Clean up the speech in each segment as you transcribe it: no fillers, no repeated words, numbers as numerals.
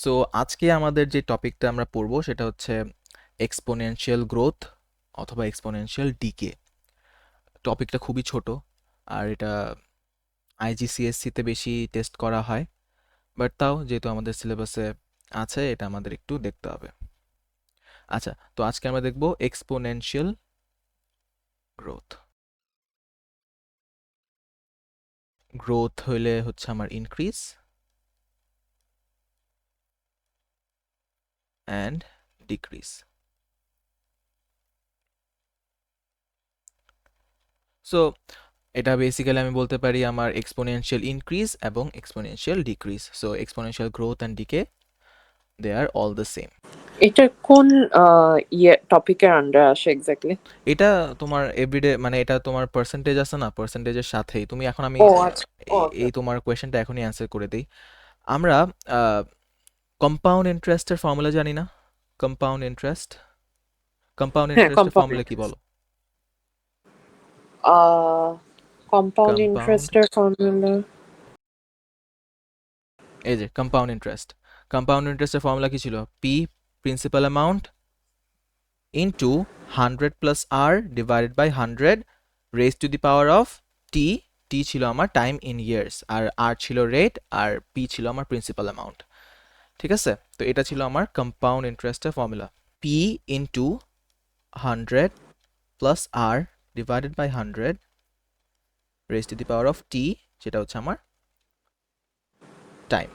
So আজকে আমাদের যে টপিকটা আমরা পড়বো সেটা হচ্ছে এক্সপোনেনশিয়াল গ্রোথ অথবা এক্সপোনেনশিয়াল ডিকে। টপিকটা খুবই ছোট আর এটা আইজিসিএসসিতে বেশি টেস্ট করা হয়, বাট তাও যেহেতু আমাদের সিলেবাসে আছে এটা আমাদের একটু দেখতে হবে। আচ্ছা, তো আজকে আমরা দেখব এক্সপোনেনশিয়াল গ্রোথ। গ্রোথ হইলে হচ্ছে আমার ইনক্রিজ অ্যান্ড ডিক্রিজ। সো এটা বেসিক্যালি আমি বলতে পারি আমার এক্সপোনেনশিয়াল ইনক্রিজ এবং exponential decrease. So exponential growth and decay, they are all the same. এটা কোন টপিকের আন্ডার আসে এক্স্যাক্টলি? এটা তোমার এভরিডে, মানে এটা তোমার পার্সেন্টেজ আছে না, পার্সেন্টেজের সাথেই তুমি এখন আমি ও আচ্ছা, ওকে। এই তোমার কোয়েশ্চেনটা এখনই অ্যান্সার করে দিই। আমরা কম্পাউন্ড ইন্টারেস্টের ফর্মুলা জানি না? কম্পাউন্ড ইন্টারেস্ট, কম্পাউন্ড হ্যাঁ, ইন্টারেস্টের কম্পাউন্ড ফর্মুলা কি ইন্টারেস্ট। বলো? কম্পাউন্ড কম্পাউন্ড, ইন্টারেস্টের ফর্মুলা। এই যে কম্পাউন্ড ইন্টারেস্ট, কম্পাউন্ড ইন্টারেস্টের ফর্মুলা কি ছিল? P principal amount into 100 plus R divided by 100 raise to the power of T. T ছিল আমার টাইম ইন ইয়ার্স, আর আর ছিল রেট, আর পি ছিল আমার প্রিন্সিপাল অ্যামাউন্ট। ঠিক আছে, তো এটা ছিল আমার কম্পাউন্ড ইন্টারেস্টের formula. P into 100 plus R divided by 100 raise to the power of T, যেটা হচ্ছে আমার টাইম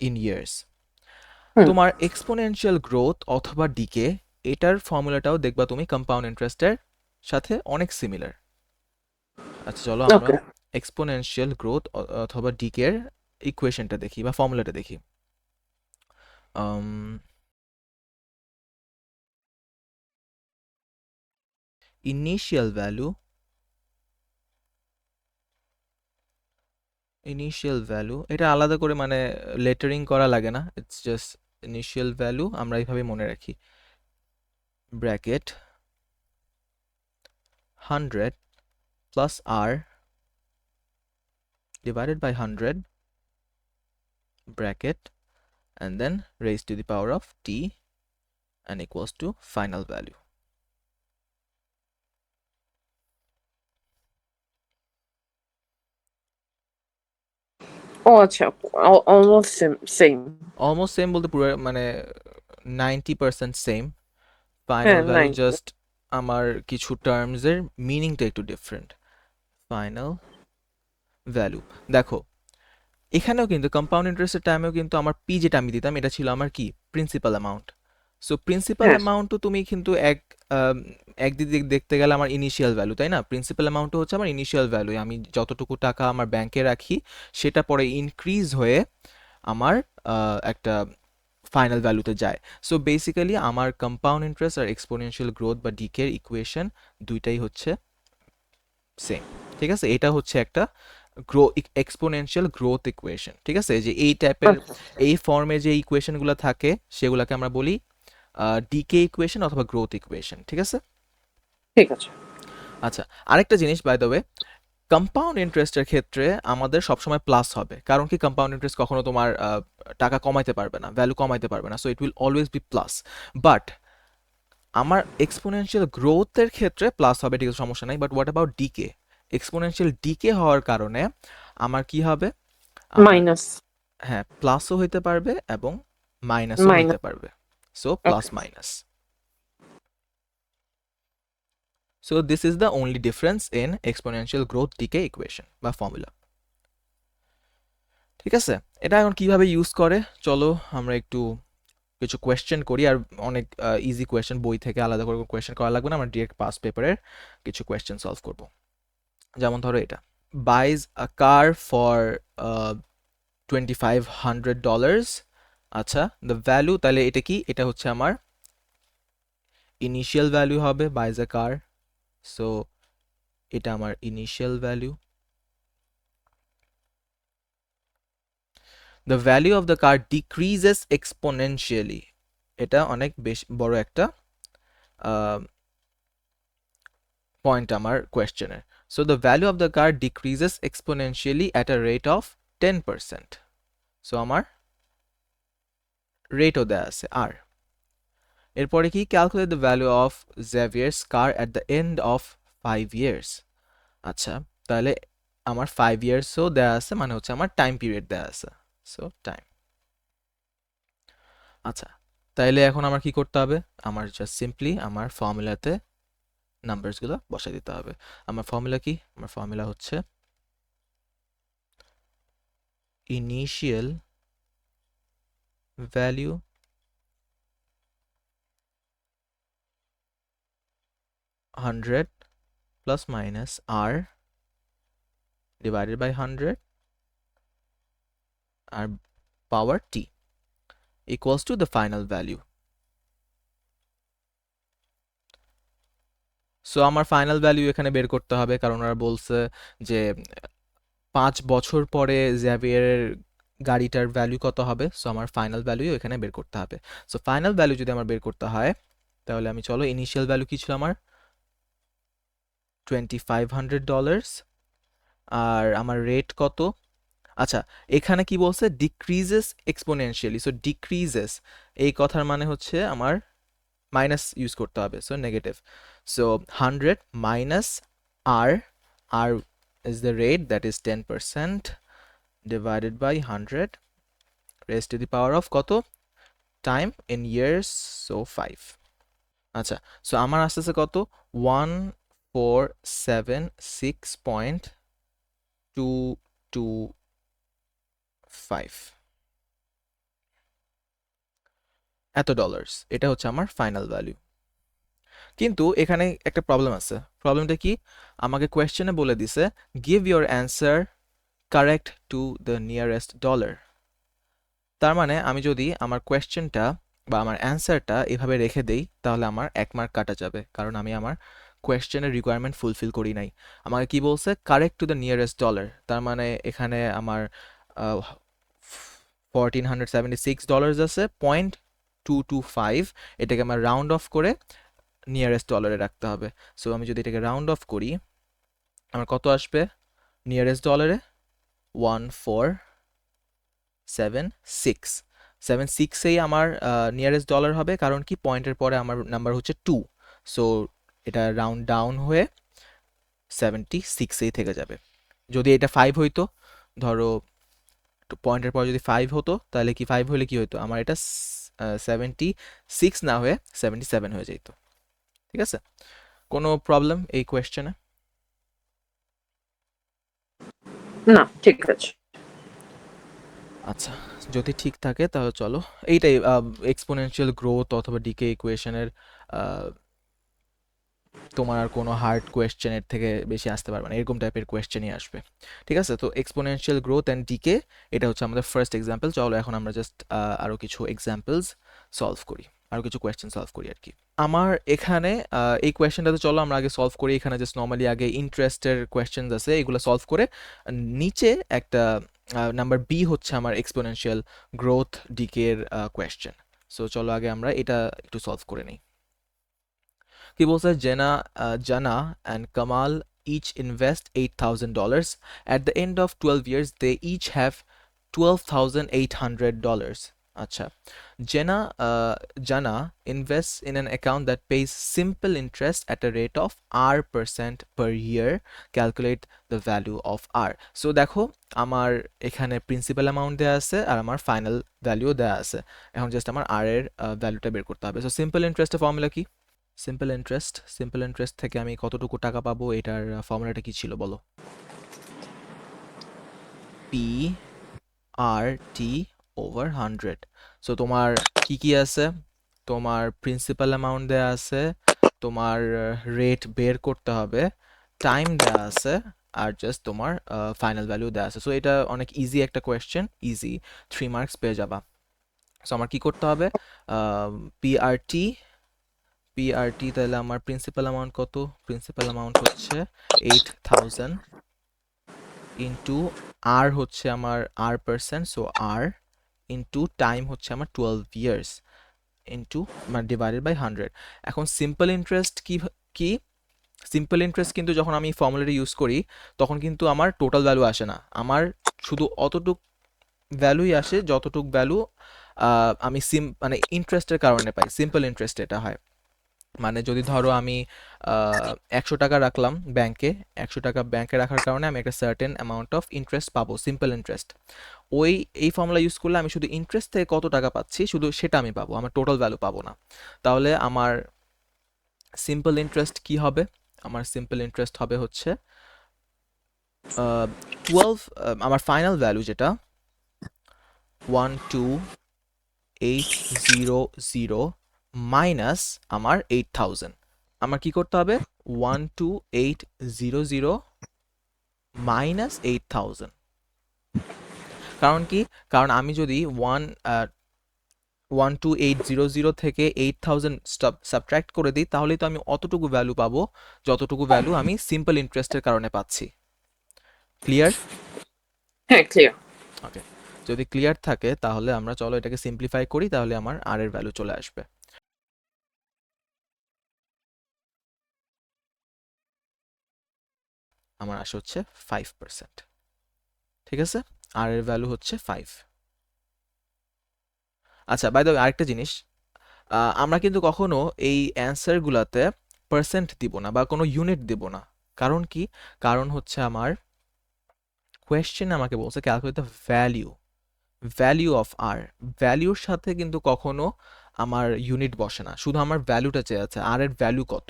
ইন ইয়ার্স। হুম। তোমার এক্সপোনেনশিয়াল গ্রোথ অথবা ডিকে, এটার ফর্মুলাটাও দেখবা তুমি কম্পাউন্ড ইন্টারেস্টের সাথে অনেক সিমিলার। আচ্ছা, চলো আমরা ওকে। এক্সপোনেনশিয়াল গ্রোথ অথবা ডিকের ইকুয়েশনটা দেখি বা ফর্মুলাটা দেখি। ইনিশিয়াল ভ্যালু, ইনিশিয়াল ভ্যালু এটা আলাদা করে মানে লেটারিং করা লাগে না, ইটস জাস্ট ইনিশিয়াল ভ্যালু আমরা এইভাবে মনে রাখি। Bracket 100 plus r divided by 100 bracket and then raised to the power of t and equals to final value. ও আচ্ছা, অলমোস্ট সেম। Almost same বলতে পুরো মানে 90% সেম। ফাইনাল হ্যাঁ, ভ্যালু 90। জাস্ট আমার কিছু টার্মসের মিনিংটা একটু ডিফারেন্ট। ফাইনাল ভ্যালু, দেখো এখানেও কিন্তু কম্পাউন্ড ইন্টারেস্টের টাইমেও কিন্তু আমার পি যেটা আমি দিতাম এটা ছিল আমার কি প্রিন্সিপাল অ্যামাউন্ট। সো প্রিন্সিপাল হ্যাঁ, অ্যামাউন্টও তুমি কিন্তু একদিক দিয়ে দেখতে গেলে আমার ইনিশিয়াল ভ্যালু, তাই না? প্রিন্সিপাল অ্যামাউন্টও হচ্ছে আমার ইনিশিয়াল ভ্যালু, আমি যতটুকু টাকা আমার ব্যাংকে রাখি সেটা পরে ইনক্রিজ হয়ে আমার একটা ফাইনাল ভ্যালুতে যায়। সো বেসিক্যালি আমার কম্পাউন্ড ইন্টারেস্ট আর এক্সপোনেনশিয়াল গ্রোথ বা ডিকের ইকুয়েশন দুইটাই হচ্ছে সেম। ঠিক আছে, এটা হচ্ছে একটা এক্সপোনেনশিয়াল গ্রোথ ইকুয়েশন। ঠিক আছে, যে এই টাইপের আচ্ছা, এই ফর্মে যে ইকুয়েশনগুলো থাকে সেগুলোকে আমরা বলি ডিকে ইকুয়েশন অথবা গ্রোথ ইকুয়েশন। ঠিক আছে। ঠিক আছে। আচ্ছা, আরেকটা জিনিস বাই দ্য ওয়ে, কম্পাউন্ড ইন্টারেস্টের ক্ষেত্রে আমাদের সবসময় প্লাস হবে, কারণ কি কম্পাউন্ড ইন্টারেস্ট কখনো তোমার টাকা কমাইতে পারবে না, ভ্যালু কমাইতে পারবে না, so it will always be plus. But আমার এক্সপোনেনশিয়াল গ্রোথের ক্ষেত্রে প্লাস হবে, ঠিক আছে, সমস্যা নাই। But what about decay? Exponential decay হওয়ার কারণে আমার কি হবে? আমার, মাইনাস। হ্যাঁ, প্লাসও হইতে পারবে এবং মাইনাসও হইতে মাইনাস। পারবে। So plus okay. Minus. So this is the only difference in exponential growth decay equation বা ফর্মুলা। ঠিক আছে, এটা এখন কিভাবে ইউজ করে চলো আমরা একটু কিছু কোয়েশ্চেন করি। আর অনেক ইজি কোয়েশ্চেন, বই থেকে আলাদা করে কোয়েশ্চেন করা লাগবে না, আমরা ডিরেক্ট পাস পেপারের কিছু কোয়েশ্চেন সলভ করব। যেমন ধরো এটা, buys a car for $2500। আচ্ছা, দ্য ভ্যালু, তাহলে এটা কি? এটা হচ্ছে আমার ইনিশিয়াল ভ্যালু হবে, buys a car, সো এটা আমার initial value. The value of the car decreases exponentially, এটা অনেক বেশ বড় একটা পয়েন্ট আমার কোয়েশ্চেনের। So the value of the car decreases exponentially at a rate of 10%। So আমার রেটও দেয়া আছে আর। এরপরে কি calculate the value of Xavier's car at the end of 5 years. আচ্ছা, তাহলে আমার 5 ইয়ার্সও দেয়া আছে, মানে হচ্ছে আমার টাইম পিরিয়ড দেয়া আছে। So time. আচ্ছা, তাইলে এখন আমার কি করতে হবে? আমার জাস্ট সিম্পলি আমার ফর্মুলাতে নাম্বারসগুলো বসাই দিতে হবে। আমার ফর্মুলা কি? আমার ফর্মুলা হচ্ছে initial value hundred plus minus r divided by 100 আর power t equals to the final value. So আমার ফাইনাল ভ্যালু এখানে বের করতে হবে, কারণ ওরা বলছে যে 5 বছর পরে জ্যাভিয়ারের গাড়িটার ভ্যালু কত হবে। সো আমার ফাইনাল ভ্যালু এখানে বের করতে হবে। সো ফাইনাল ভ্যালু যদি আমার বের করতে হয়, তাহলে আমি চলো ইনিশিয়াল ভ্যালু কি ছিল আমার $2500, আর আমার রেট কত। আচ্ছা, এখানে কি বলছে? Decreases exponentially. সো ডিক্রিজেস এই কথার মানে হচ্ছে আমার মাইনাস ইউজ করতে হবে, so negative. So 100 minus r, r is the rate, that is 10% divided by 100 raised to the power of কত টাইম in years, so 5। আচ্ছা, সো আমার আসতেছে কত 1476.225 এত ডলার্স। এটা হচ্ছে আমার ফাইনাল ভ্যালু। কিন্তু এখানে একটা প্রবলেম আছে। প্রবলেমটা কি? আমাকে কোয়েশ্চেনে বলে দিছে give your answer correct to the nearest dollar. তার মানে আমি যদি আমার কোয়েশ্চেনটা বা আমার অ্যান্সারটা এভাবে রেখে দেই, তাহলে আমার 1 মার্ক কাটা যাবে, কারণ আমি আমার কোয়েশ্চেনের রিকোয়ারমেন্ট ফুলফিল করি নাই। আমাকে কি বলছে? Correct to the nearest dollar. তার মানে এখানে আমার $1476 আছে, 0.225, এটাকে আমার রাউন্ড অফ করে নিয়ারেস্ট ডলারে রাখতে হবে। সো আমি যদি এটাকে রাউন্ড অফ করি, আমার কত আসবে নিয়ারেস্ট ডলারে? 1476 আমার নিয়ারেস্ট ডলার হবে, কারণ কি পয়েন্টের পরে আমার নাম্বার হচ্ছে 2। সো এটা রাউন্ড ডাউন হয়ে 76 থেকে যাবে। যদি এটা 5 হইতো, ধরো পয়েন্টের পর যদি 5 হতো, তাহলে কি 5 হলে কি হতো? আমার এটা 76 না হয়ে 77 হয়ে যেত। ঠিক আছে? কোনো প্রবলেম এই কোয়েশ্চেনে? না, ঠিক আছে। আচ্ছা, যদি ঠিক থাকে তাহলে চলো এইটাই এক্সপোনেনশিয়াল গ্রোথ অথবা ডিকে ইকুয়েশনের তোমার আর কোনো হার্ড কোয়েশ্চেনের থেকে বেশি আসতে পারবে না, এরকম টাইপের কোয়েশ্চেনই আসবে। ঠিক আছে? তো এক্সপোনেনশিয়াল গ্রোথ অ্যান্ড ডিকে, এটা হচ্ছে আমাদের ফার্স্ট এক্সাম্পল। চলো এখন আমরা জাস্ট আরও কিছু এক্সাম্পলস সলভ করি, আরও কিছু কোয়েশ্চেন সলভ করি আর কি। আমার এখানে এই কোয়েশ্চেনটাতে চলো আমরা আগে সলভ করি। এখানে জাস্ট নর্মালি আগে ইন্টারেস্টের কোয়েশ্চেনস আছে, এগুলো সলভ করে নিচে একটা নাম্বার বি হচ্ছে আমার এক্সপোনেনশিয়াল গ্রোথ ডিকের কোয়েশ্চেন। সো চলো আগে আমরা এটা একটু সলভ করে নিই। কি বলছে? জানা and Kamal each invest $8,000. At the end of 12 years, they each have $12,800. আচ্ছা, জানা invests in an account that pays simple interest at a rate of R% per year. Calculate the value of R. So দেখো, আমার এখানে principal amount দেওয়া আছে আর আমার final ভ্যালুও দেওয়া আছে। এখন জাস্ট আমার আর এর ভ্যালুটা বের করতে হবে। সো সিম্পল ইন্টারেস্টের ফর্মুলা কি? সিম্পল ইন্টারেস্ট থেকে আমি কতটুকু টাকা পাবো, এটার ফর্মুলাটা কি ছিল বলো? পি আর টি ওভার 100। সো তোমার কি কি আছে? তোমার প্রিন্সিপাল অ্যামাউন্ট দেয়া আছে, তোমার রেট বের করতে হবে, টাইম দেয়া আছে, আর জাস্ট তোমার ফাইনাল ভ্যালু দেয়া আছে। সো এটা অনেক ইজি একটা কোয়েশ্চেন, ইজি, 3 মার্কস পেয়ে যাবা। সো আমার কি করতে হবে? পিআরটি পিআরটি, তাহলে আমার প্রিন্সিপাল অ্যামাউন্ট কত? প্রিন্সিপাল অ্যামাউন্ট হচ্ছে 8000 ইন্টু আর হচ্ছে আমার R%, সো আর ইন্টু টাইম হচ্ছে আমার 12 ইয়ার্স ইন্টু মানে ডিভাইডেড বাই 100। এখন সিম্পল ইন্টারেস্ট কি সিম্পল ইন্টারেস্ট কিন্তু যখন আমি ফর্মুলাটা ইউজ করি, তখন কিন্তু আমার টোটাল ভ্যালু আসে না, আমার শুধু অতটুক ভ্যালুই আসে যতটুক ভ্যালু আমি মানে ইন্টারেস্টের কারণে পাই, সিম্পল ইন্টারেস্ট এটা হয়। মানে যদি ধরো আমি 100 টাকা রাখলাম ব্যাংকে, 100 টাকা ব্যাংকে রাখার কারণে আমি একটা সার্টেন অ্যামাউন্ট অফ ইন্টারেস্ট পাবো, সিম্পল ইন্টারেস্ট। এই ফর্মুলা ইউজ করলে আমি শুধু ইন্টারেস্ট থেকে কত টাকা পাচ্ছি শুধু সেটা আমি পাবো, আমার টোটাল ভ্যালু পাবো না। তাহলে আমার সিম্পল ইন্টারেস্ট কি হবে? আমার সিম্পল ইন্টারেস্ট হবে হচ্ছে 12, আমার ফাইনাল ভ্যালু যেটা 12800 মাইনাস আমার 8000। আমার কি করতে হবে? 12800 মাইনাস 8000। কারণ কি? কারণ আমি যদি 12800 থেকে 8000 সাবট্রাক্ট করে দিই, তাহলেই তো আমি অতটুকু ভ্যালু পাবো যতটুকু ভ্যালু আমি সিম্পল ইন্টারেস্টের কারণে পাচ্ছি। ক্লিয়ার? হ্যাঁ, ক্লিয়ার। ওকে, যদি ক্লিয়ার থাকে তাহলে আমরা চলো এটাকে সিম্পলিফাই করি, তাহলে আমার আর এর ভ্যালু চলে আসবে। আমার আসে হচ্ছে 5%। ঠিক আছে, আর এর ভ্যালু হচ্ছে 5। আচ্ছা, বাই দ্য ওয়ে আরেকটা জিনিস, আমরা কিন্তু কখনো এই অ্যান্সারগুলোতে পার্সেন্ট দিব না বা কোনো ইউনিট দিব না। কারণ কি? কারণ হচ্ছে আমার কোয়েশ্চেন আমাকে বলছে calculate the value, value of R. ভ্যালুর সাথে কিন্তু কখনো আমার ইউনিট বসে না, শুধু আমার ভ্যালুটা চেয়েছে, আর এর ভ্যালু কত।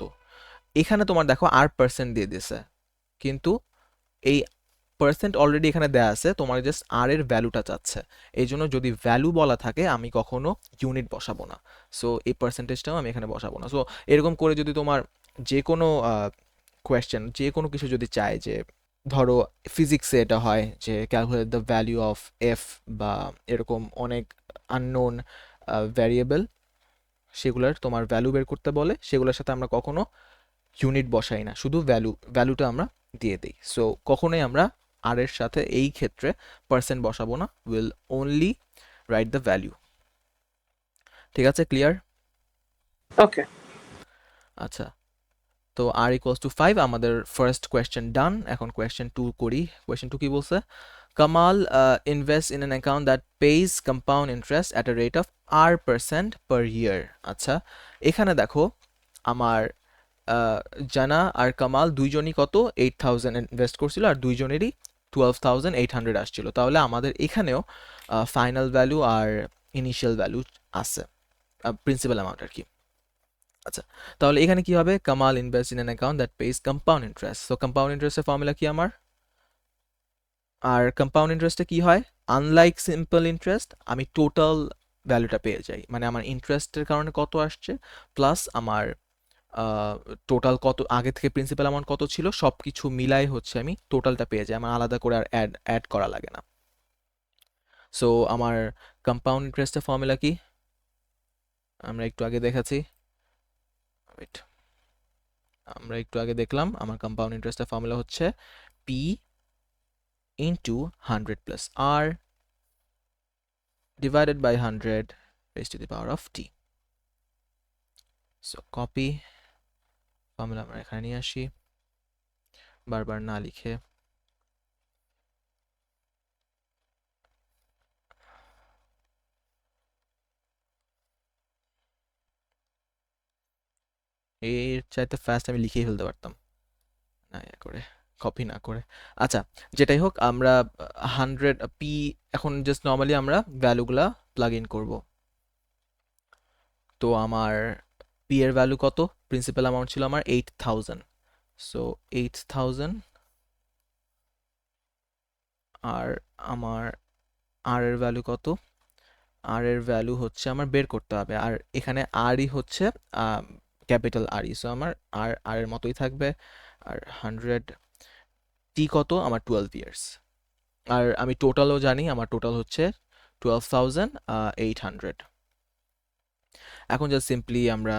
এখানে তোমার দেখো আর পার্সেন্ট দিয়ে দিছে, কিন্তু এই পার্সেন্ট অলরেডি এখানে দেয়া আছে, তোমার জাস্ট আর এর ভ্যালুটা চাচ্ছে। এই জন্য যদি ভ্যালু বলা থাকে আমি কখনো ইউনিট বসাবো না। সো এই পার্সেন্টেজটাও আমি এখানে বসাবো না। সো এরকম করে যদি তোমার যে কোনো কোয়েশ্চেন, যে কোনো কিছু যদি চায়, যে ধরো ফিজিক্সে এটা হয় যে calculate the value of F, বা এরকম অনেক আননোন ভ্যারিয়েবল, সেগুলোর তোমার ভ্যালু বের করতে বলে, সেগুলোর সাথে আমরা কখনো ইউনিট বসাই না, শুধু ভ্যালুটা আমরা দিয়ে দিই। সো কখনোই আমরা আর এর সাথে এই ক্ষেত্রে পার্সেন্ট বসাবো না, will only write the value. ঠিক আছে, ক্লিয়ার? ওকে। আচ্ছা, তো আর ইকুয়ালস টু 5, আমাদের ফার্স্ট কোয়েশ্চেন ডান। এখন কোয়েশ্চেন 2 করি। কোয়েশ্চেন 2 কি বলছে? Kamal invests in an account that pays compound interest at a rate of R% per year. আচ্ছা, এখানে দেখো আমার জানা আর কামাল দুইজনই কত 8000 ইনভেস্ট করছিল, আর দুইজনেরই 12800 আসছিল। তাহলে আমাদের এখানেও ফাইনাল ভ্যালু আর ইনিশিয়াল ভ্যালু আছে, প্রিন্সিপাল অ্যামাউন্ট আর কি। আচ্ছা, তাহলে এখানে কি হবে? Kamal invest in an account that page compound interest. So compound ইন্টারেস্টের ফর্মুলা কি আমার? আর কম্পাউন্ড ইন্টারেস্টে কি হয়? আনলাইক সিম্পল ইন্টারেস্ট, আমি টোটাল ভ্যালুটা পেয়ে যাই, মানে আমার ইন্টারেস্টের কারণে কত আসছে প্লাস আমার টোটাল কত, আগে থেকে প্রিন্সিপাল অ্যামাউন্ট কত ছিল, সব কিছু মিলাই হচ্ছে আমি টোটালটা পেয়ে যাই, আমার আলাদা করে আর অ্যাড করা লাগে না। সো আমার কম্পাউন্ড ইন্টারেস্টের ফর্মুলা কি? আমরা একটু আগে দেখাচ্ছি, ওয়েট, আমরা একটু আগে দেখলাম আমার কম্পাউন্ড ইন্টারেস্টের ফর্মুলা হচ্ছে P into 100 plus r divided by 100 raised to the power of t. So copy, formula আমরা এখানে নিয়ে আসি, বারবার না লিখে। এর চাইতে ফাস্ট আমি লিখেই ফেলতে পারতাম, না ইয়া করে, কপি না করে। আচ্ছা, যেটাই হোক, আমরা 100 পি, এখন জাস্ট নর্মালি আমরা ভ্যালুগুলা প্লাগ ইন করব। তো আমার পি এর ভ্যালু কত? প্রিন্সিপাল অ্যামাউন্ট ছিল আমার 8000। সো 8000, আর আমার আর এর ভ্যালু কত? আর এর ভ্যালু হচ্ছে আমার বের করতে হবে, আর এখানে আরই হচ্ছে ক্যাপিটাল আরই, সো আমার আর এর মতোই থাকবে। আর 100 টি কত? আমার 12 ইয়ার্স। আর আমি টোটালও জানি, আমার টোটাল হচ্ছে 12800। এখন জাস্ট সিম্পলি আমরা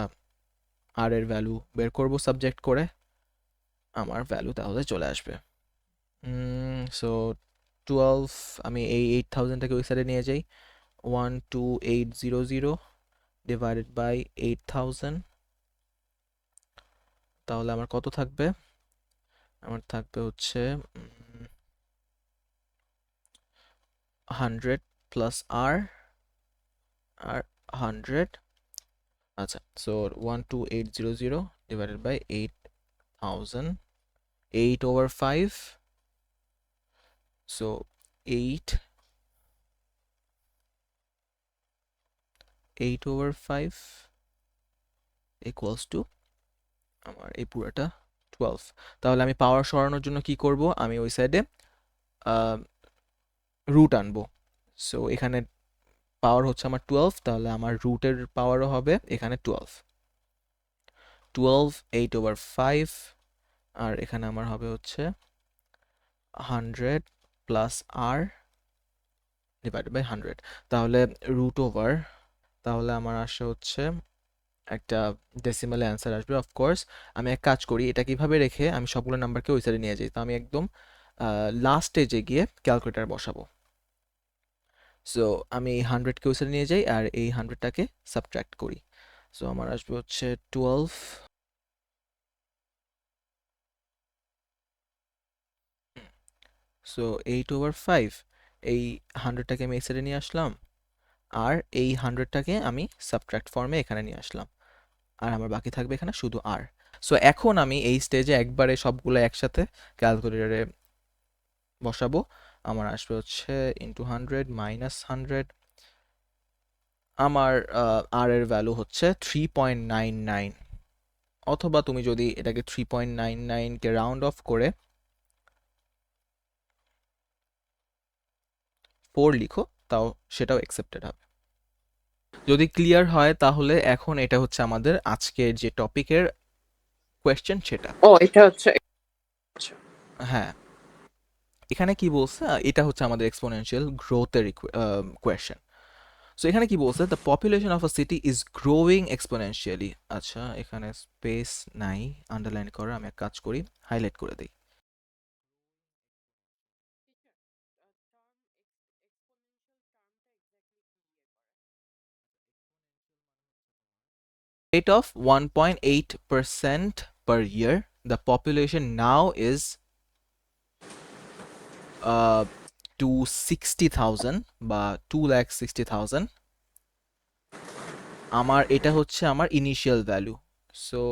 আর এর ভ্যালু বের করব সাবজেক্ট করে, আমার ভ্যালু তাহলে চলে আসবে। সো 12, আমি এই 8000টাকে ওই সাইডে নিয়ে যাই, 12800 ডিভাইডেড বাই 8000, তাহলে আমার কত থাকবে? আমার থাকবে হচ্ছে 100 প্লাস আর আর 100, আচ্ছা, so 12800 divided by 8000, 8/5, so 8/5 equals to আমার এই পুরোটা 12। তাহলে আমি পাওয়ার সরানোর জন্য কি করব, আমি ওই সাইডে রুট আনবো। সো এখানে পাওয়ার হচ্ছে আমার 12, তাহলে আমার রুটের পাওয়ারও হবে এখানে 12, 8/5, আর এখানে আমার হবে হচ্ছে 100 প্লাস আর ডিভাইডেড বাই 100। তাহলে রুট ওভার, তাহলে আমার আসে হচ্ছে একটা ডেসিমাল অ্যান্সার আসবে অফকোর্স। আমি এক কাজ করি, এটা কিভাবে রেখে আমি সবগুলো নাম্বারকে ওই সাইডে নিয়ে যাই। তো আমি একদম লাস্ট স্টেজে গিয়ে ক্যালকুলেটার বসাবো। সো আমি এই 100কে ওই সাইডে নিয়ে যাই আর এই 100টাকে সাবট্রাক্ট করি। সো আমার আসবে হচ্ছে 12, সো 8/5, এই 100টাকে আমি এই সাইডে নিয়ে আসলাম আর এই 100টাকে আমি সাবট্রাক্ট ফর্মে এখানে নিয়ে আসলাম, আর আমার বাকি থাকবে এখানে শুধু আর। সো এখন আমি এই স্টেজে একবারে সবগুলো একসাথে ক্যালকুলেটরে বসাবো। আমার আসবে হচ্ছে ইন্টু 100 মাইনাস 100, আমার আর এর ভ্যালু হচ্ছে 3.99, অথবা তুমি যদি এটাকে 3.99কে রাউন্ড অফ করে 4 লিখো তাও সেটাও অ্যাকসেপ্টেড হবে। যদি ক্লিয়ার হয় তাহলে এখন এটা হচ্ছে আমাদের আজকের যে টপিকের কোয়েশ্চেন সেটা। ও এটা হচ্ছে হ্যাঁ, এখানে কি বলছে, এটা হচ্ছে আমাদের এক্সপোনেনশিয়াল গ্রোথের কোয়েশ্চেন। সো এখানে কি বলছে, the population of a city is growing exponentially. আচ্ছা, এখানে স্পেস নাই আন্ডারলাইন করা, আমি এক কাজ করি হাইলাইট করে দিই। Rate of 1.8% per year. The population now is 260,000 বা 2,60,000। আমার এটা হচ্ছে আমার initial value. So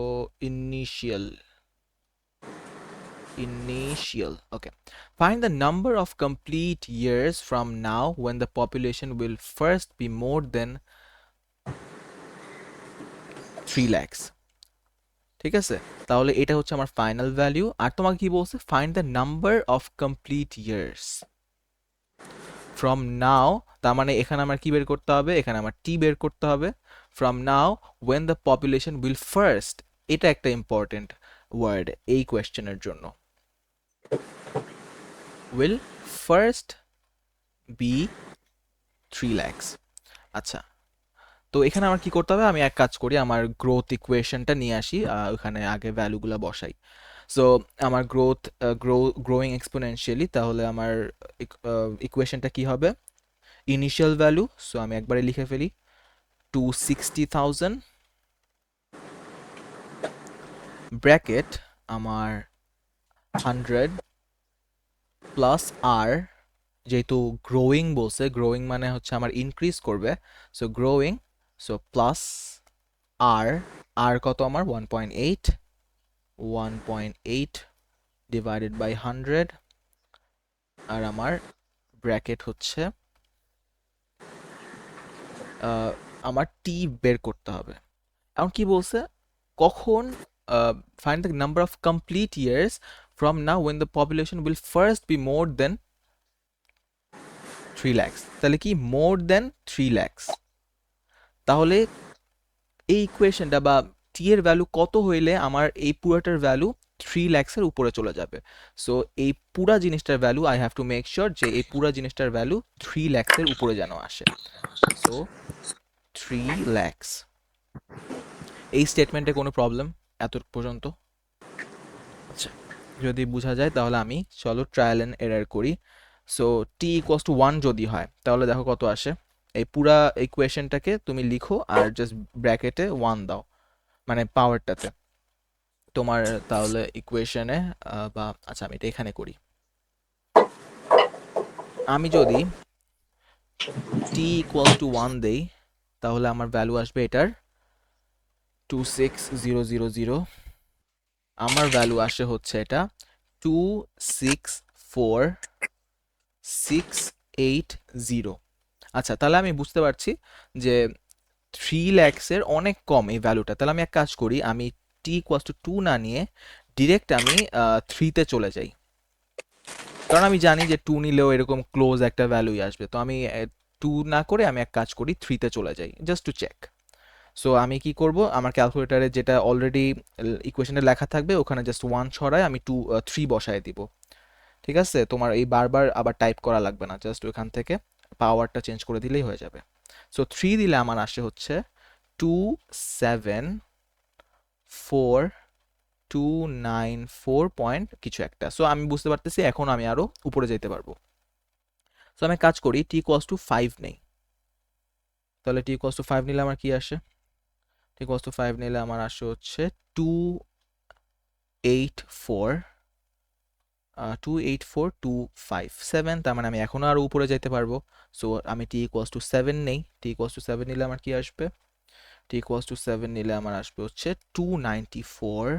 initial, okay. Find the number of complete years from now when the population will first be more than 3 lakhs. ঠিক আছে, তাহলে এটা হচ্ছে আমার ফাইনাল ভ্যালু। আর তোমাকে কি বলছে, find the number of complete years from নাও, তার মানে এখানে আমার কি বের করতে হবে, এখানে আমার টি বের করতে হবে। From now when the population will first, এটা একটা ইম্পর্টেন্ট ওয়ার্ড এই কোয়েশ্চেনের জন্য, উইল ফার্স্ট বি 3 lakhs। আচ্ছা, তো এখানে আমার কি করতে হবে, আমি এক কাজ করি, আমার গ্রোথ ইকুয়েশনটা নিয়ে আসি, ওখানে আগে ভ্যালুগুলো বসাই। সো আমার গ্রোয়িং এক্সপোনেনশিয়ালি, তাহলে আমার ইকুয়েশনটা কি হবে, ইনিশিয়াল ভ্যালু, সো আমি একবারে লিখে ফেলি 260,000 ব্র্যাকেট আমার 100 প্লাস আর, যেহেতু গ্রোয়িং বলছে, গ্রোয়িং মানে হচ্ছে আমার ইনক্রিজ করবে, সো গ্রোয়িং, সো প্লাস আর, আর কত আমার 1.8 ডিভাইডেড বাই 100, আর আমার ব্র্যাকেট হচ্ছে আমার টি বের করতে হবে। এখন কি বলছে, কখন find the number of complete years from now when the population will first be more than 3 lakhs। তাহলে কি মোর দেন 3 lakhs, তাহলে এই ইকুয়েশনটা বা টি এর ভ্যালু কত হইলে আমার এই পুরাটার ভ্যালু 3 lakhs-এর উপরে চলে যাবে। সো এই পুরা জিনিসটার value I have to make sure যে এই পুরা জিনিসটার ভ্যালু 3 lakhs-এর উপরে যেন আসে। So 3 lakhs। এই স্টেটমেন্টে কোনো প্রবলেম এত পর্যন্ত? আচ্ছা, যদি বোঝা যায় তাহলে আমি চলো ট্রায়াল এন্ড এরর করি। সো টি ইকুয়ালস টু 1 যদি হয় তাহলে দেখো কত আসে। এই পুরা ইকুয়েশনটাকে তুমি লিখো আর জাস্ট ব্র্যাকেটে 1 দাও, মানে পাওয়ারটাতে তোমার, তাহলে ইকুয়েশনে বা আচ্ছা আমি এটা এখানে করি। আমি যদি টি ইকুয়ালস টু 1 দেই, তাহলে আমার ভ্যালু আসবে এটার 26000, আমার ভ্যালু আসে হচ্ছে এটা 264680। আচ্ছা, তাহলে আমি বুঝতে পারছি যে 3 lakhs-এর অনেক কম এই ভ্যালুটা। তাহলে আমি এক কাজ করি, আমি t=2 না নিয়ে ডিরেক্ট আমি 3-তে চলে যাই, কারণ আমি জানি যে 2 নিলেও এরকম ক্লোজ একটা ভ্যালুই আসবে। তো আমি 2 না করে আমি এক কাজ করি, 3-তে চলে যাই জাস্ট টু চেক। সো আমি কি করব, আমার ক্যালকুলেটারে যেটা অলরেডি ইকুয়েশনে লেখা থাকবে ওখানে জাস্ট 1 ছড়ায় আমি 3 বসায় দিব। ঠিক আছে, তোমার এই বারবার আবার টাইপ করা লাগবে না, জাস্ট ওখান থেকে পাওয়ারটা চেঞ্জ করে দিলেই হয়ে যাবে। সো 3 দিলে আমার আসে হচ্ছে 274,294 পয়েন্ট কিছু একটা। সো আমি বুঝতে পারতেছি এখন আমি আরো উপরে যেতে পারবো। সো আমি কাজ করি, t=5 নেই। তাহলে t=5 নিলে আমার কি আসে? t=5 নিলে আমার আসে হচ্ছে 284 284,257। তার মানে আমি এখনো আরো উপরে যেতে পারবো। সো আমি t=7 নেই, t=7 নিলে আমার কি আসবে? t=7 নিলে আমার আসবে হচ্ছে 294।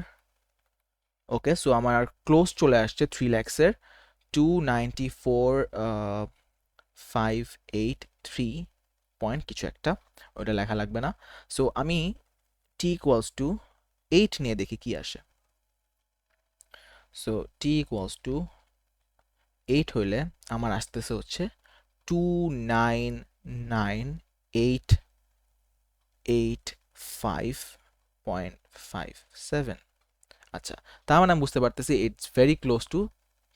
ওকে, সো আমার ক্লোজ চলে আসছে 3 lakhs-এর 294,583 পয়েন্ট কিছু একটা, ওটা লেখা লাগবে না। সো আমি t=8 নিয়ে দেখি কি আসে। সো t=8 হইলে আমার আসতেছে হচ্ছে 299,885.57। আচ্ছা, তার মানে আমি বুঝতে পারতেছি it's very close two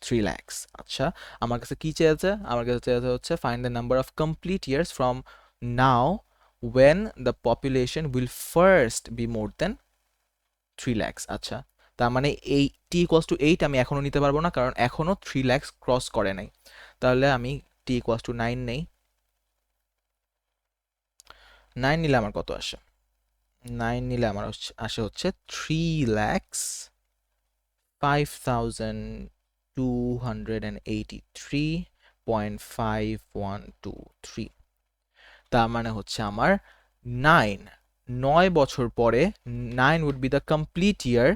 3 lakhs। আচ্ছা, আমার কাছে কি চেয়েছে? আমার কাছে চেয়েছে হচ্ছে find the number of complete years from now when the population will first be more than 3 lakhs। আচ্ছা, তার মানে এই t=8 আমি এখনো নিতে পারবো না, কারণ এখনো 3 lakhs ক্রস করে নাই। তাহলে আমি t=9 নেই। 9 নিলে আমার কত আসে? 9 নিলে আমার আসে হচ্ছে 3,05,283.5123। তার মানে হচ্ছে আমার 9 বছর পরে 9 would be the complete year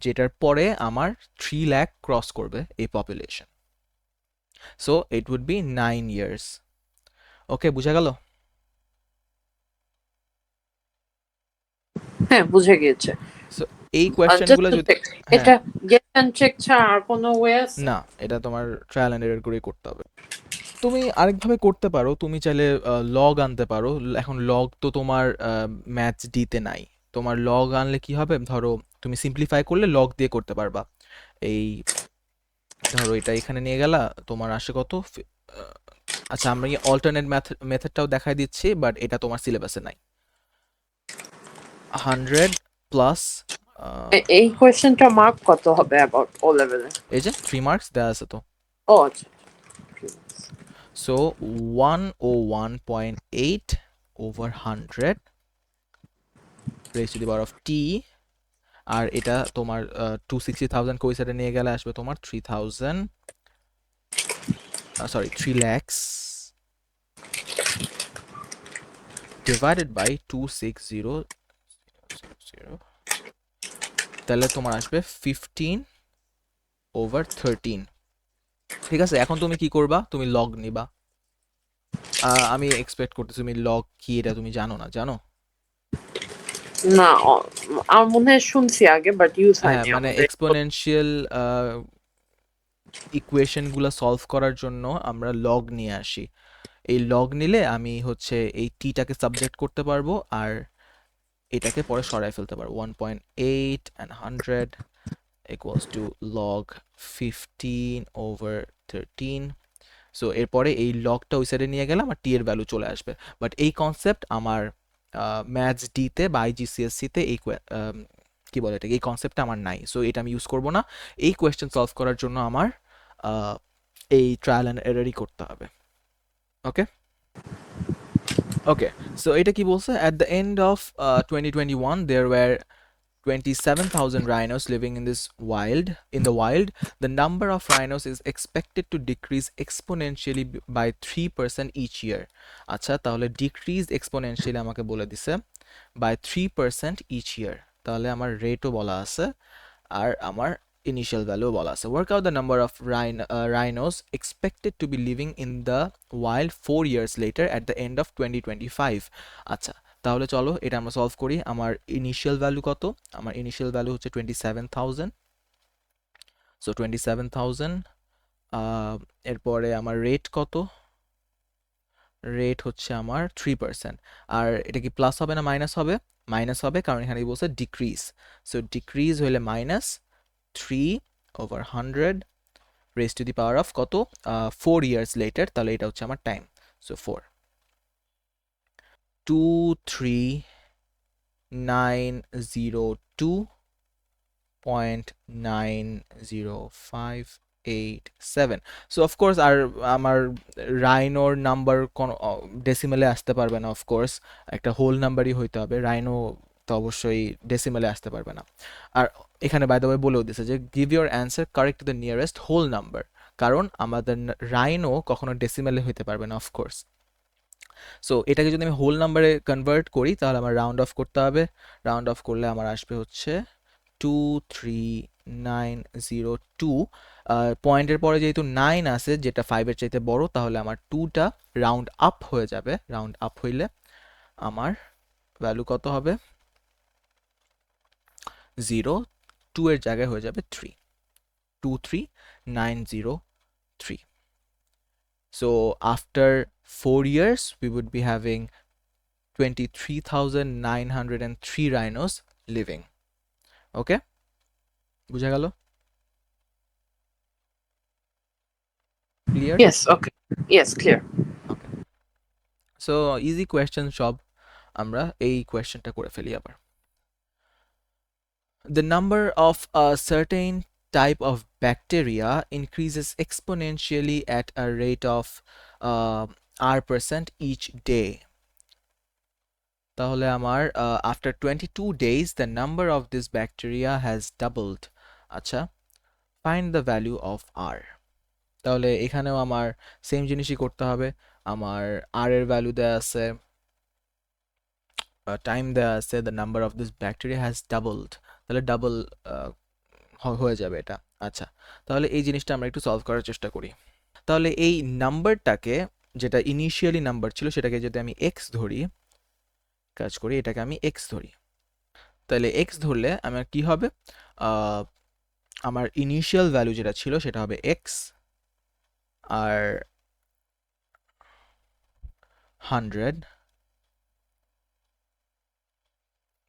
যেটার পরে আমার 3 লাখ ক্রস করবে এই পপুলেশন। So it would be 9 years. Okay, বুঝা গেল? হ্যাঁ, বুঝে গিয়েছে। সো এই Just কোয়েশ্চেনগুলো to যদি, check, হ্যাঁ, এটা গেট এন্ড চেক ছাড়া আর কোনো ওয়ে আছে? না, এটা তোমার ট্রায়াল এন্ড এরর করেই করতে হবে। তুমি আরেকভাবে করতে পারো, তুমি চাইলে লগ আনতে পারো। এখন লগ তো তোমার ম্যাথস ডিতে নাই। তোমার লগ আনলে কি হবে, ধরো তুমি সিম্পলিফাই করলে লগ দিয়ে করতে পারবা। এই ধরো এটা এখানে নিয়ে গেলা, তোমার আসে কত আচ্ছা, আমরা এই অল্টারনেট মেথডটাও দেখাই দিচ্ছি, বাট এটা তোমার সিলেবাসে নাই। 100 প্লাস এই কোয়েশ্চেনটা মার্ক কত হবে অ্যাবাউট ও লেভেলে? এই যে 3 মার্কস দেওয়া আছে তো। ও আচ্ছা। So 101.8 over 100 raised to the power of t, আর এটা তোমার 260,000 কই সাইডে নিয়ে গেলে আসবে তোমার 3,000, সরি 3 lakhs divided by 260,000, তাহলে তোমার আসবে 15/13। ঠিক আছে, এখন তুমি কি করবা? তুমি লগ নিবা। আমি এক্সপেক্ট করতেছি তুমি লগ কি এটা তুমি জানো না, জানো? না, আমার মনে হয় শুনছি আগে, বাট ইউজ হ্যাঁ, হয়নি মানে আমাদের। এক্সপোনেনশিয়াল ইকুয়েশনগুলো সলভ করার জন্য আমরা লগ নিয়ে আসি। এই লগ নিলে আমি হচ্ছে এই টিটাকে সাবজেক্ট করতে পারবো, আর এটাকে পরে সরাই ফেলতে পারবো। 1.8 and 100 equals to log 15/13। So এরপরে এই লগটা ওই সাইডে নিয়ে গেলে আমার টি এর ভ্যালু চলে আসবে। বাট এই কনসেপ্ট আমার ম্যাথস ডিতে বা আইজিসিএসসিতে এই কি বলে এটাকে, এই কনসেপ্টটা আমার নাই। সো এটা আমি ইউজ করব না। এই কোয়েশ্চেন সলভ করার জন্য আমার এই ট্রায়াল অ্যান্ড এররই করতে হবে। ওকে ওকে, সো এটা কি বলছে? At the end of 2021 there were 27,000 rhinos living in the wild, the number of rhinos is expected to decrease exponentially by 3% each year. আচ্ছা, তাহলে decrease exponentially আমাকে বলে দিছে by 3% each year. তাহলে আমার রেটও বলা আছে আর আমার initial value বলা আছে. Work out the number of rhinos expected to be living in the wild 4 years later at the end of 2025. আচ্ছা, তাহলে চলো এটা আমরা সলভ করি. আমার ইনিশিয়াল ভ্যালু কত? আমার ইনিশিয়াল ভ্যালু হচ্ছে 27,000. সো 27,000 এরপরে আমার রেট কত? রেট হচ্ছে আমার 3%. আর এটা কি প্লাস হবে না মাইনাস হবে? মাইনাস হবে, কারণ এখানে বলছে ডিক্রিজ. সো ডিক্রিজ হইলে minus 3/100 raised to the power of কত? 4 years later. তাহলে এটা হচ্ছে আমার টাইম. সো 4 23902.90587. সো অফকোর্স আর আমার রাইনোর নাম্বার কোনো ডেসিমেলে আসতে পারবে না. অফকোর্স একটা হোল নাম্বারই হইতে হবে. রাইনো তো অবশ্যই ডেসিমেলে আসতে পারবে না. আর এখানে বাই দ্য ওয়ে বলেও দিছে যে give your answer correct to the nearest whole number, কারণ আমাদের রাইনো কখনো ডেসিমেলে হইতে পারবে না অফকোর্স. সো এটাকে যদি আমি হোল নাম্বারে কনভার্ট করি তাহলে আমার রাউন্ড অফ করতে হবে. রাউন্ড অফ করলে আমার আসবে হচ্ছে 23902. পয়েন্টের পরে যেহেতু 9 আছে যেটা 5-এর চাইতে বড়, তাহলে আমার 2টা রাউন্ড আপ হয়ে যাবে. রাউন্ড আপ হইলে আমার ভ্যালু কত হবে? 0. 2 এর জায়গায় হয়ে যাবে 3. 23903. So after 4 years we would be having 23,903 rhinos living. Okay, বুঝা গেল? Clear? Yes, okay. Yes, clear. Okay. So easy question সব আমরা এই কোয়েশ্চেনটা করে ফেলি আবার. The number of a certain type of bacteria increases exponentially at a rate of R% each day. তাহলে আমার after 22 days the number of this bacteria has doubled. আচ্ছা, find the value of R. তাহলে এখানেও আমার same জিনিসই করতে হবে. আমার R এর ভ্যালু দেয়া আছে, টাইম দেয়া আছে, the number of this bacteria has doubled. তাহলে ডাবল হয়ে যাবে এটা. আচ্ছা, তাহলে এই জিনিসটা আমরা একটু সলভ করার চেষ্টা করি. তাহলে এই নাম্বারটাকে, যেটা ইনিশিয়ালি নাম্বার ছিল, সেটাকে যদি আমি এক্স ধরি, কাজ করি, এটাকে আমি এক্স ধরি, তাহলে এক্স ধরলে আমার কি হবে? আমার ইনিশিয়াল ভ্যালু যেটা ছিল সেটা হবে এক্স, আর 100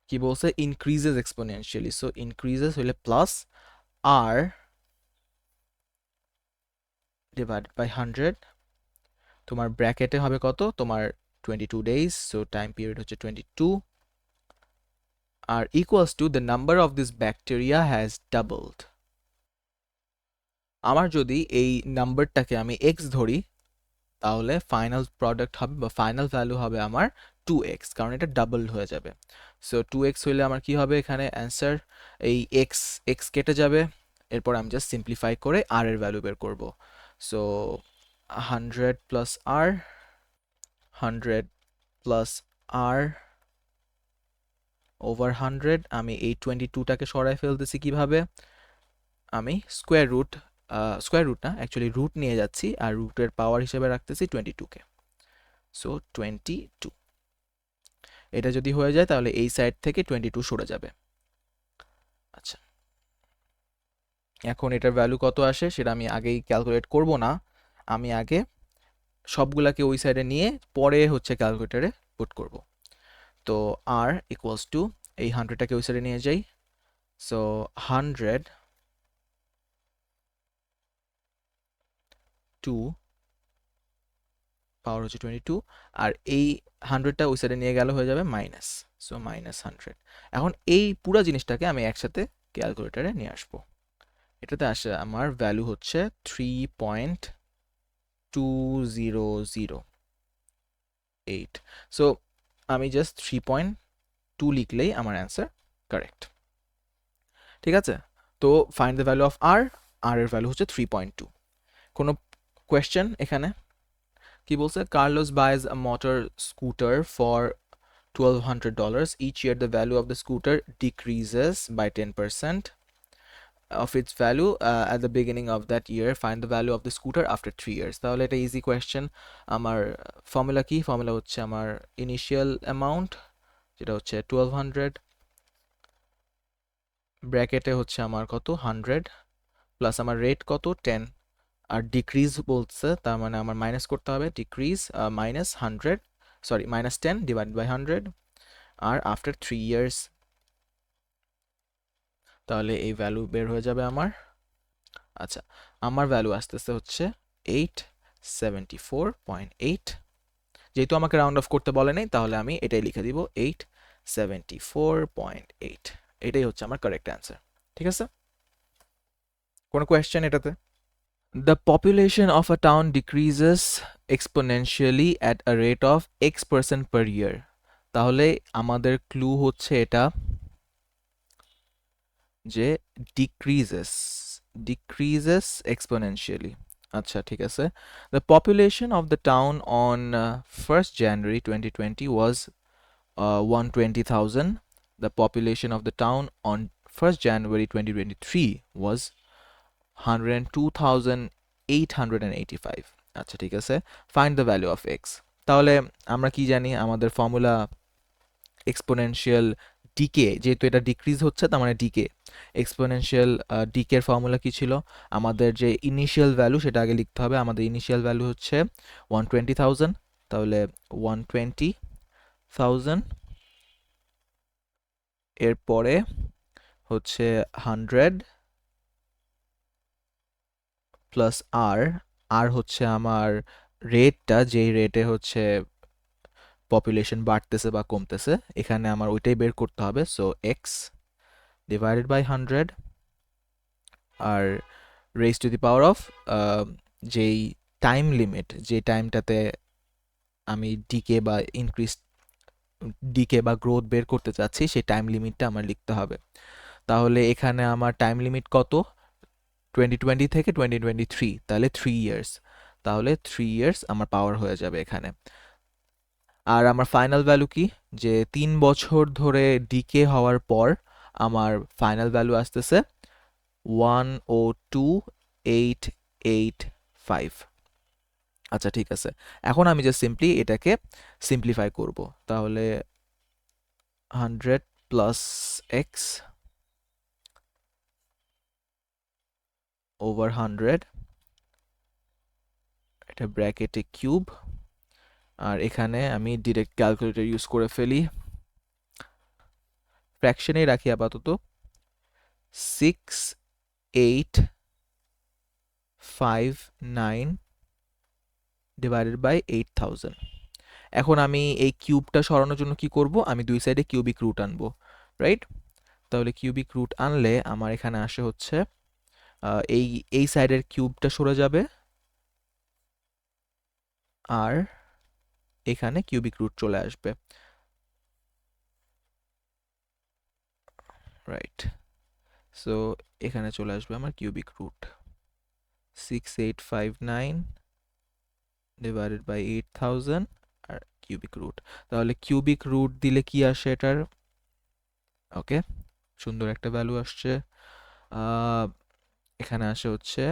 কি বলছে? Increases exponentially. সো ইনক্রিজেস হইলে প্লাস আর ডিভাইডেড বাই 100. তোমার ব্র্যাকেটে হবে কত? তোমার 22 days. সো টাইম পিরিয়ড হচ্ছে 22, R equals to the number of this bacteria has doubled. আমার যদি এই নাম্বারটাকে আমি এক্স ধরি, তাহলে ফাইনাল প্রোডাক্ট হবে বা ফাইনাল ভ্যালু হবে আমার 2x, কারণ এটা ডাবল হয়ে যাবে. সো 2x হইলে আমার কি হবে? এখানে অ্যান্সার এই এক্স এক্স কেটে যাবে. এরপর আমি জাস্ট সিম্পলিফাই করে আর এর ভ্যালু বের করব. সো 100 প্লাস আর, 100 প্লাস আর ওভার 100. আমি এই 22টাকে সরাই ফেলতেছি কিভাবে? আমি স্কোয়ার রুট না, অ্যাকচুয়ালি রুট নিয়ে যাচ্ছি আর রুটের পাওয়ার হিসেবে রাখতেছি 22কে. সো 22. এটা যদি হয়ে যায় তাহলে এই সাইড থেকে 22 সরে যাবে. আচ্ছা, এখন এটার ভ্যালু কত আসে সেটা আমি আগেই ক্যালকুলেট করব না. আমি আগে সবগুলাকে ওই সাইডে নিয়ে পরে হচ্ছে ক্যালকুলেটরে পুট করব. তো আর ইকুয়ালস টু এই 100টাকে ওই সাইডে নিয়ে যাই. সো 100 টু পাওয়ার হচ্ছে 22, আর এই 100টা ওই সাইডে নিয়ে গেলে হয়ে যাবে মাইনাস. So minus 100. এখন এই পুরো জিনিসটাকে আমি একসাথে ক্যালকুলেটরে নিয়ে আসবো. এটাতে আসে আমার ভ্যালু হচ্ছে 3.2008. সো আমি জাস্ট 3.2 লিখলেই আমার অ্যান্সার কারেক্ট. ঠিক আছে? তো ফাইন্ড দ্য ভ্যালু অফ আর, আর এর ভ্যালু হচ্ছে 3.2। কোনো কোয়েশ্চেন এখানে? কি বলছে? Carlos বাইজ a motor scooter for $1,200. Each year the value of the scooter decreases by 10% of its value at the beginning of that year. Find the value of the scooter after 3 years. তাহলে এটা easy question. আমার formula কি? Formula হচ্ছে আমার initial amount, যেটা হচ্ছে 1200, ব্র্যাকেটে হচ্ছে আমার কত 100, প্লাস আমার রেট কত 10, আর ডিক্রিজ বলছে তার মানে আমার মাইনাস করতে হবে, decrease minus 100, sorry minus 10 divide by 100, r after 3 years. তাহলে এই ভ্যালু বের হয়ে যাবে আমার। আচ্ছা, আমার ভ্যালু আসতেছে হচ্ছে 874.8। যেহেতু আমাকে রাউন্ড অফ করতে বলে নাই, তাহলে আমি এটাই লিখে দিব 874.8। এটাই হচ্ছে আমার কারেক্ট অ্যান্সার। ঠিক আছে? কোনো কোয়েশ্চেন এটাতে? The population of a town decreases exponentially at a rate of X% per year. তাহলে আমাদের ক্লু হচ্ছে এটা যে decreases exponentially. আচ্ছা, ঠিক আছে। The population of the town on 1st January 2020 was 120,000. The population of the town on 1st January 2023 was 102,885. আচ্ছা, ঠিক আছে। Find the value of x. তাহলে আমরা কি জানি? আমাদের ফর্মুলা এক্সপোনেনশিয়াল ডিকে, যেহেতু এটা ডিক্রিজ হচ্ছে তার মানে ডিকে, এক্সপোনেনশিয়াল ডিকের ফর্মুলা কি ছিল? আমাদের যে ইনিশিয়াল ভ্যালু সেটা আগে লিখতে হবে। আমাদের ইনিশিয়াল ভ্যালু হচ্ছে 120,000, তাহলে 120,000 এরপরে হচ্ছে 100 প্লাস আর, আর হচ্ছে আমার রেটটা, যেই রেটে হচ্ছে পপুলেশন বাড়তেছে বা কমতেছে, এখানে আমার ওইটাই বের করতে হবে। So x divided by 100, r raise to the power of যেই টাইম লিমিট, যে টাইমটাতে আমি ডিকে বা ইনক্রিজ, ডিকে বা গ্রোথ বের করতে চাচ্ছি, সেই টাইম লিমিটটা আমার লিখতে হবে। তাহলে এখানে আমার টাইম লিমিট কত? 2020 থেকে 2023, তাহলে 3 ইয়ার্স। তাহলে 3 ইয়ার্স আমার পাওয়ার হয়ে যাবে এখানে। আর আমার ফাইনাল ভ্যালু কি? যে 3 বছর ধরে ডিকে হওয়ার পর আমার ফাইনাল ভ্যালু আসতেছে 102,885। আচ্ছা, ঠিক আছে। এখন আমি যে সিম্পলি এটাকে সিম্পলিফাই করব। তাহলে 100 প্লাস এক্স ওভার 100, এটা ব্র্যাকেটে কিউব, আর এখানে আমি ডিরেক্ট ক্যালকুলেটর ইউজ করে ফেলি। ফ্র্যাকশনেই রাখি আপাতত। 6859 ডিভাইডেড বাই 8000। এখন আমি এই কিউবটা সরানোর জন্য কি করব? আমি দুই সাইডে কিউবিক রুট আনবো, রাইট? তাহলে কিউবিক রুট আনলে আমার এখানে আসে হচ্ছে এই এই সাইডের কিউবটা সরে যাবে, আর এখানে কিউবিক রুট চলে আসবে, রাইট? সো এখানে চলে আসবে আমার কিউবিক রুট 6859 ডিভাইডেড বাই 8000 আর কিউবিক রুট। তাহলে কিউবিক রুট দিলে কি আসে এটার? ওকে, সুন্দর একটা ভ্যালু আসছে। এখানে আসে হচ্ছে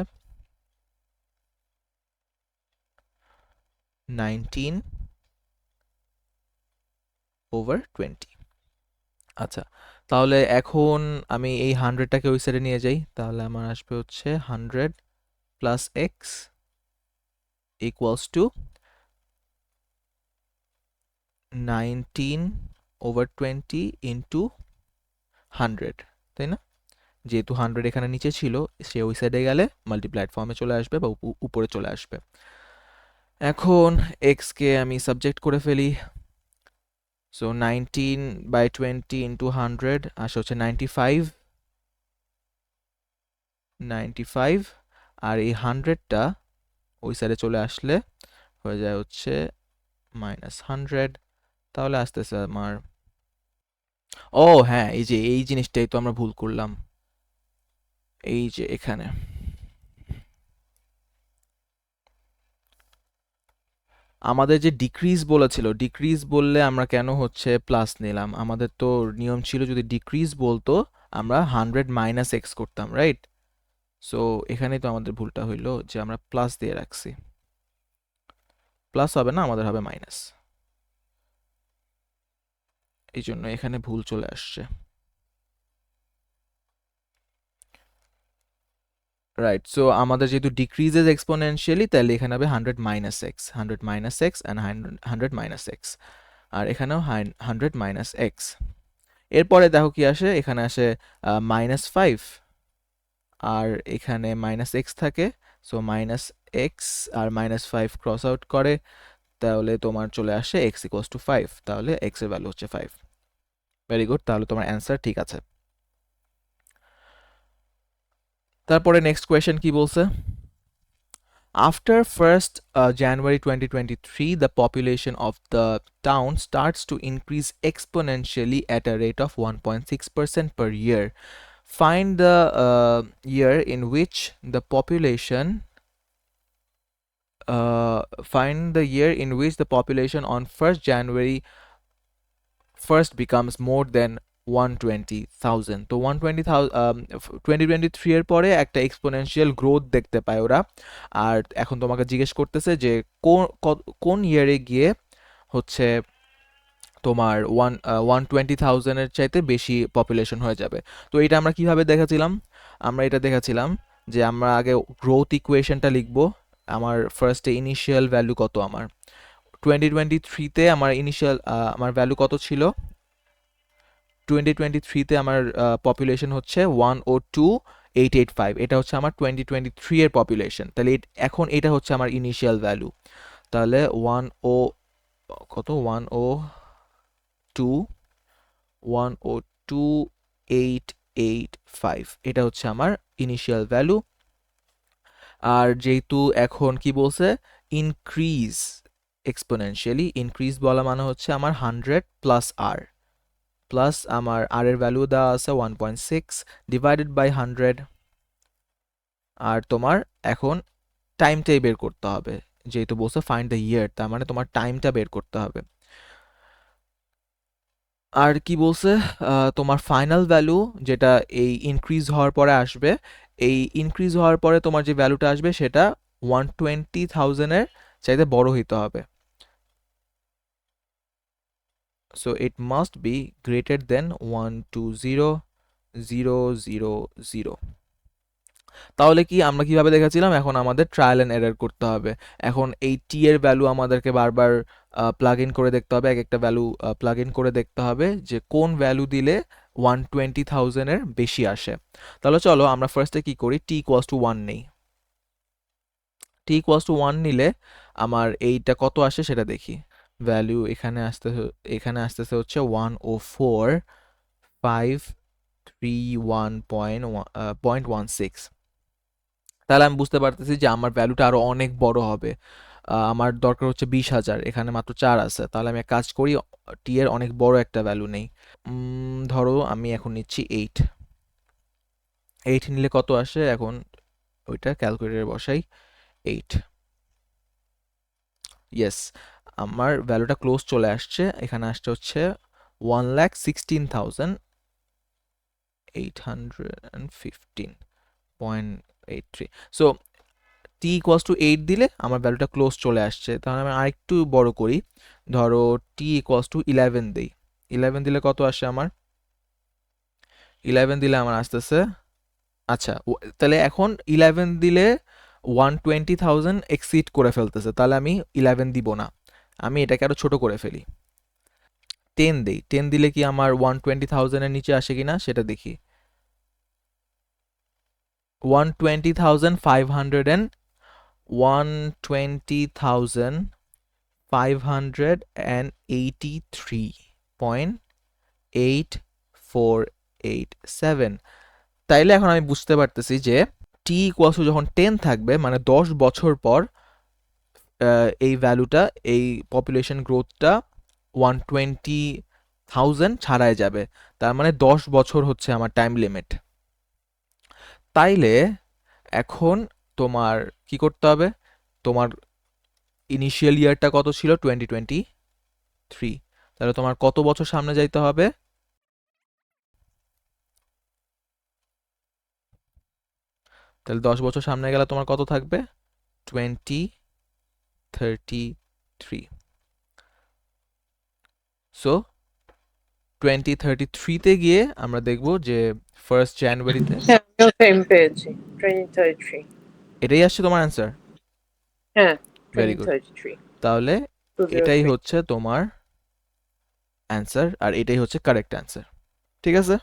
19/20। আচ্ছা, তাহলে এখন আমি এই 100টাকে ওই সাইডে নিয়ে যাই, তাহলে আমার আসবে হচ্ছে 100 plus x equals to 19/20 into 100, তাই না? যেহেতু 100 এখানে নিচে ছিল, সে ওই সাইডে গেলে মাল্টিপ্লাইড ফর্মে চলে আসবে বা উপরে চলে আসবে। এখন এক্সকে আমি সাবজেক্ট করে ফেলি। সো 19/20 ইন্টু 100 আসে হচ্ছে 95, আর এই 100টা ওই সাইডে চলে আসলে হয়ে যায় হচ্ছে -100। তাহলে আসতেছে আমার, ও হ্যাঁ, এই যে এই জিনিসটাই তো আমরা ভুল করলাম। এই যে এখানে আমাদের যে ডিক্রিজ বলেছিল, ডিক্রিজ বললে আমরা কেন হচ্ছে প্লাস নিলাম? আমাদের তো নিয়ম ছিল যদি ডিক্রিজ বলতো আমরা 100 মাইনাস এক্স করতাম, রাইট? সো এখানেই তো আমাদের ভুলটা হইলো যে আমরা প্লাস দিয়ে রাখছি। প্লাস হবে না, আমাদের হবে মাইনাস, এই জন্য এখানে ভুল চলে আসছে। রাইট, সো আমাদের যেহেতু ডিক্রিজেস এক্সপোনেনশিয়ালি, তাহলে এখানে হবে 100 minus x, 100 minus x and 100 minus x, আর এখানেও 100 মাইনাস এক্স। এরপরে দেখো কি আসে, এখানে আসে মাইনাস 5, আর এখানে মাইনাস এক্স থাকে, সো মাইনাস এক্স আর মাইনাস 5 ক্রস আউট করে, তাহলে তোমার চলে আসে এক্স ইকুয়ালস টু 5, তাহলে এক্স এর ভ্যালু হচ্ছে 5। ভেরি গুড, তাহলে তোমার অ্যান্সার ঠিক আছে। তারপরে নেক্সট কোয়েশ্চেন কি বলছে? After 1st January 2023, the population of the town starts to increase exponentially at a rate of 1.6% per year. Find the year in which the population on 1st January first becomes more than 120,000. তো 2023 এর পরে একটা exponential growth দেখতে পায় ওরা। আর এখন তোমাকে জিজ্ঞেস করতেছে যে কোন ইয়ারে গিয়ে হচ্ছে তোমার 120,000-এর চাইতে বেশি পপুলেশন হয়ে যাবে। তো এটা আমরা কিভাবে দেখাছিলাম? আমরা এটা দেখাছিলাম যে আমরা আগে গ্রোথ ইকুয়েশনটা লিখবো। আমার ফার্স্টে ইনিশিয়াল ভ্যালু কত, আমার 2023-তে আমার ভ্যালু কত ছিল? 2023-তে আমার পপুলেশন হচ্ছে 102,885, এটা হচ্ছে আমার 2023 এর পপুলেশন। তাহলে এখন এটা হচ্ছে আমার ইনিশিয়াল ভ্যালু, তাহলে 102,885, এটা হচ্ছে আমার ইনিশিয়াল ভ্যালু। আর যেহেতু এখন কি বলছে, ইনক্রিজ এক্সপোনেনশিয়ালি, ইনক্রিজ বলা মানে হচ্ছে আমার 100 প্লাস আর, প্লাস আমার আর এর ভ্যালু দেওয়া আছে 1.6 ডিভাইডেড বাই 100, আর তোমার এখন টাইমটাই বের করতে হবে। যেহেতু বলছে ফাইন্ড দ্য ইয়ার, তার মানে তোমার টাইমটা বের করতে হবে। আর কি বলছে, তোমার ফাইনাল ভ্যালু যেটা এই ইনক্রিজ হওয়ার পরে আসবে, এই ইনক্রিজ হওয়ার পরে তোমার যে ভ্যালুটা আসবে সেটা 120,000-এর চাইতে বড় হইতে হবে। So it must be greater than 120,000। তাহলে কি আমরা কিভাবে দেখাচ্ছিলাম, এখন আমাদের ট্রায়াল এন্ড এরর করতে হবে। এখন এই টি এর ভ্যালু আমাদেরকে বারবার প্লাগ ইন করে দেখতে হবে, এক একটা ভ্যালু প্লাগ ইন করে দেখতে হবে যে কোন ভ্যালু দিলে 120,000-এর বেশি আসে। তাহলে চলো আমরা ফার্স্টে কি করি, টি ইকুয়ালস টু 1 নেই। টি ইকুয়ালস টু 1 নিলে আমার এইটা কত আসে সেটা দেখি। ভ্যালু এখানে আসতেছে হচ্ছে 104,531.16। তাহলে আমি বুঝতে পারতেছি যে আমার ভ্যালুটা আরো অনেক বড় হবে। আমার দরকার হচ্ছে 20,000, এখানে মাত্র 4 আছে। তাহলে আমি এক কাজ করি, টি এর অনেক বড় একটা ভ্যালু নেই। ধরো আমি এখন নিচ্ছি 8। 8 নিলে কত আসে, এখন ওইটা ক্যালকুলেটরে বসাই। 8, ইয়েস, আমার ভ্যালুটা ক্লোজ চলে আসছে। এখানে আসছে হচ্ছে 1,16,815.83। সো টি ইকুয়ালস টু 8 দিলে আমার ভ্যালুটা ক্লোজ চলে আসছে। তাহলে আমি আরেকটু বড় করি, ধরো টি ইকুয়ালস টু 11 দিই। 11 দিলে কত আসে আমার? 11 দিলে আমার আসতেছে, আচ্ছা তাহলে এখন 11 দিলে 120,000 এক্সিড করে ফেলতেছে, তাহলে আমি 11 দিব না, আমি এটাকে আরো ছোট করে ফেলি। 10 দেই। 10 দিলে কি আমার 120,000-এর নিচে আসে কিনা সেটা দেখি। 120,583.8487। তাইলে এখন আমি বুঝতে পারতেছি যে টি ইকুয়ালস টু যখন 10 থাকবে, মানে 10 বছর পর এই ভ্যালুটা, এই পপুলেশন গ্রোথটা 120,000 ছাড়াই যাবে। তার মানে 10 বছর হচ্ছে আমার টাইম লিমিট। তাইলে এখন তোমার কি করতে হবে? তোমার ইনিশিয়াল ইয়ারটা কত ছিল? 2023। তাহলে তোমার কত বছর সামনে যাইতে হবে? তাহলে 10 বছর সামনে গেলে তোমার কত থাকবে? 2033। সো 2033-তে গিয়ে আমরা দেখব যে 1st জানুয়ারিতে হ্যাঁ আমিও সেম পেয়েছি 2033 এটাই আসছে তোমার অ্যান্সার। হ্যাঁ ভেরি গুড। 2033 তাহলে এটাই 203 হচ্ছে তোমার অ্যান্সার আর এটাই হচ্ছে কারেক্ট অ্যান্সার। ঠিক আছে?